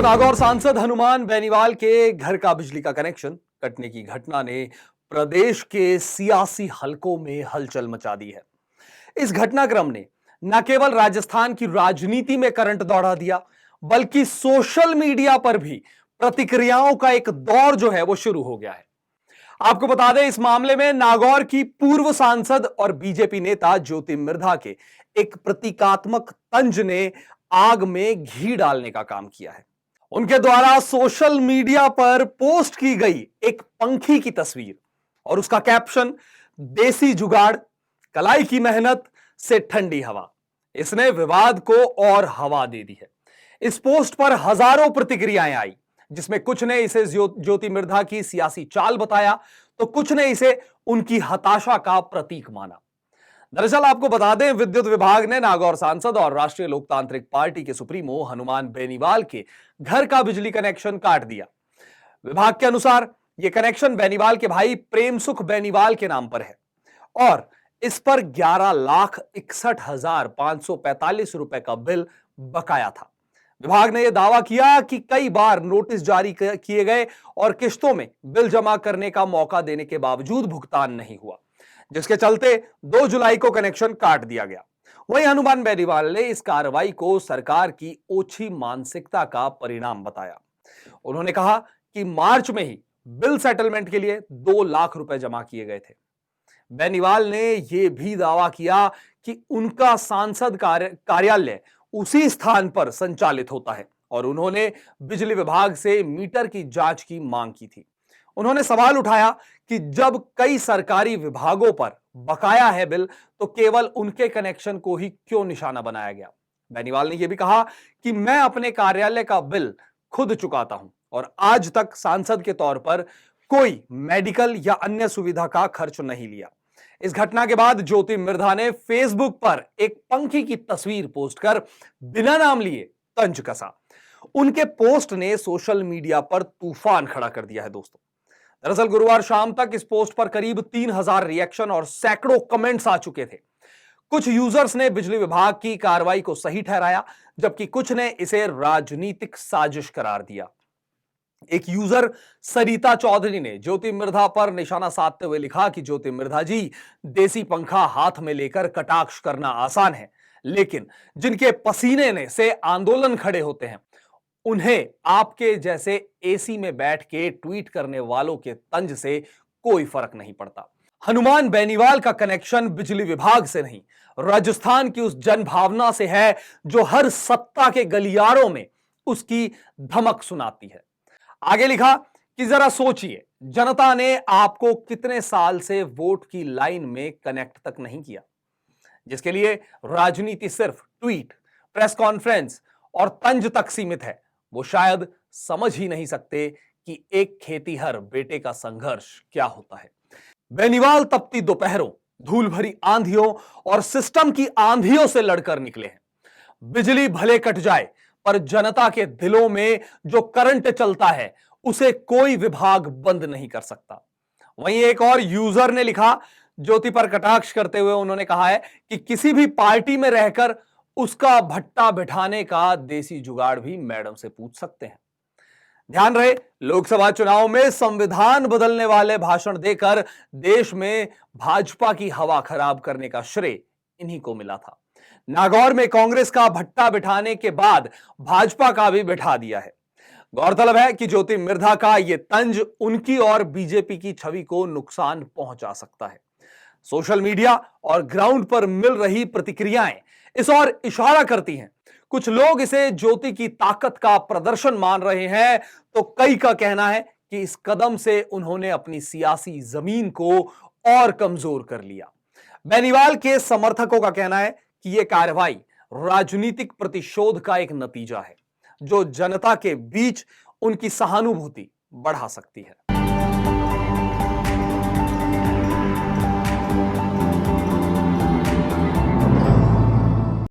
नागौर सांसद हनुमान बेनीवाल के घर का बिजली का कनेक्शन कटने की घटना ने प्रदेश के सियासी हलकों में हलचल मचा दी है। इस घटनाक्रम ने न केवल राजस्थान की राजनीति में करंट दौड़ा दिया, बल्कि सोशल मीडिया पर भी प्रतिक्रियाओं का एक दौर जो है वो शुरू हो गया है। आपको बता दें, इस मामले में नागौर की पूर्व सांसद और बीजेपी नेता ज्योति मिर्धा के एक प्रतीकात्मक तंज ने आग में घी डालने का काम किया है। उनके द्वारा सोशल मीडिया पर पोस्ट की गई एक पंखी की तस्वीर और उसका कैप्शन, देसी जुगाड़, कलाई की मेहनत से ठंडी हवा, इसने विवाद को और हवा दे दी है। इस पोस्ट पर हजारों प्रतिक्रियाएं आई, जिसमें कुछ ने इसे ज्योति मिर्धा की सियासी चाल बताया, तो कुछ ने इसे उनकी हताशा का प्रतीक माना। दरअसल आपको बता दें, विद्युत विभाग ने नागौर सांसद और राष्ट्रीय लोकतांत्रिक पार्टी के सुप्रीमो हनुमान बेनीवाल के घर का बिजली कनेक्शन काट दिया। विभाग के अनुसार यह कनेक्शन बेनीवाल के भाई प्रेम सुख बेनीवाल के नाम पर है और इस पर 11,61,545 रुपए का बिल बकाया था। विभाग ने यह दावा किया कि कई बार नोटिस जारी किए गए और किश्तों में बिल जमा करने का मौका देने के बावजूद भुगतान नहीं हुआ, जिसके चलते 2 जुलाई को कनेक्शन काट दिया गया। वहीं हनुमान बेनीवाल ने इस कार्रवाई को सरकार की ओछी मानसिकता का परिणाम बताया। उन्होंने कहा कि मार्च में ही बिल सेटलमेंट के लिए 2 लाख रुपए जमा किए गए थे। बेनीवाल ने यह भी दावा किया कि उनका सांसद कार्यालय उसी स्थान पर संचालित होता है और उन्होंने बिजली विभाग से मीटर की जांच की मांग की थी। उन्होंने सवाल उठाया कि जब कई सरकारी विभागों पर बकाया है बिल, तो केवल उनके कनेक्शन को ही क्यों निशाना बनाया गया। बेनीवाल ने यह भी कहा कि मैं अपने कार्यालय का बिल खुद चुकाता हूं और आज तक सांसद के तौर पर कोई मेडिकल या अन्य सुविधा का खर्च नहीं लिया। इस घटना के बाद ज्योति मिर्धा ने फेसबुक पर एक पंखी की तस्वीर पोस्ट कर बिना नाम लिए तंज कसा। उनके पोस्ट ने सोशल मीडिया पर तूफान खड़ा कर दिया है दोस्तों। दरअसल गुरुवार शाम तक इस पोस्ट पर करीब 3,000 रिएक्शन और सैकड़ों कमेंट्स आ चुके थे। कुछ यूजर्स ने बिजली विभाग की कार्रवाई को सही ठहराया, जबकि कुछ ने इसे राजनीतिक साजिश करार दिया। एक यूजर सरिता चौधरी ने ज्योति मिर्धा पर निशाना साधते हुए लिखा कि ज्योति मिर्धा जी, देसी पंखा हाथ में लेकर कटाक्ष करना आसान है, लेकिन जिनके पसीने ने से आंदोलन खड़े होते हैं, उन्हें आपके जैसे एसी में बैठ के ट्वीट करने वालों के तंज से कोई फर्क नहीं पड़ता। हनुमान बेनीवाल का कनेक्शन बिजली विभाग से नहीं, राजस्थान की उस जनभावना से है जो हर सत्ता के गलियारों में उसकी धमक सुनाती है। आगे लिखा कि जरा सोचिए, जनता ने आपको कितने साल से वोट की लाइन में कनेक्ट तक नहीं किया, जिसके लिए राजनीति सिर्फ ट्वीट, प्रेस कॉन्फ्रेंस और तंज तक सीमित है। वो शायद समझ ही नहीं सकते कि एक खेतीहर बेटे का संघर्ष क्या होता है। बेनीवाल तपती दोपहरों, धूल भरी आंधियों और सिस्टम की आंधियों से लड़कर निकले हैं। बिजली भले कट जाए, पर जनता के दिलों में जो करंट चलता है उसे कोई विभाग बंद नहीं कर सकता। वहीं एक और यूजर ने लिखा, ज्योति पर कटाक्ष करते हुए उन्होंने कहा है कि किसी भी पार्टी में रहकर उसका भट्टा बिठाने का देसी जुगाड़ भी मैडम से पूछ सकते हैं। ध्यान रहे, लोकसभा चुनाव में संविधान बदलने वाले भाषण देकर देश में भाजपा की हवा खराब करने का श्रेय इन्हीं को मिला था। नागौर में कांग्रेस का भट्टा बिठाने के बाद भाजपा का भी बिठा दिया है। गौरतलब है कि ज्योति मिर्धा का यह तंज उनकी और बीजेपी की छवि को नुकसान पहुंचा सकता है। सोशल मीडिया और ग्राउंड पर मिल रही प्रतिक्रियाएं इस ओर इशारा करती हैं। कुछ लोग इसे ज्योति की ताकत का प्रदर्शन मान रहे हैं, तो कई का कहना है कि इस कदम से उन्होंने अपनी सियासी जमीन को और कमजोर कर लिया। बेनीवाल के समर्थकों का कहना है कि यह कार्रवाई राजनीतिक प्रतिशोध का एक नतीजा है, जो जनता के बीच उनकी सहानुभूति बढ़ा सकती है।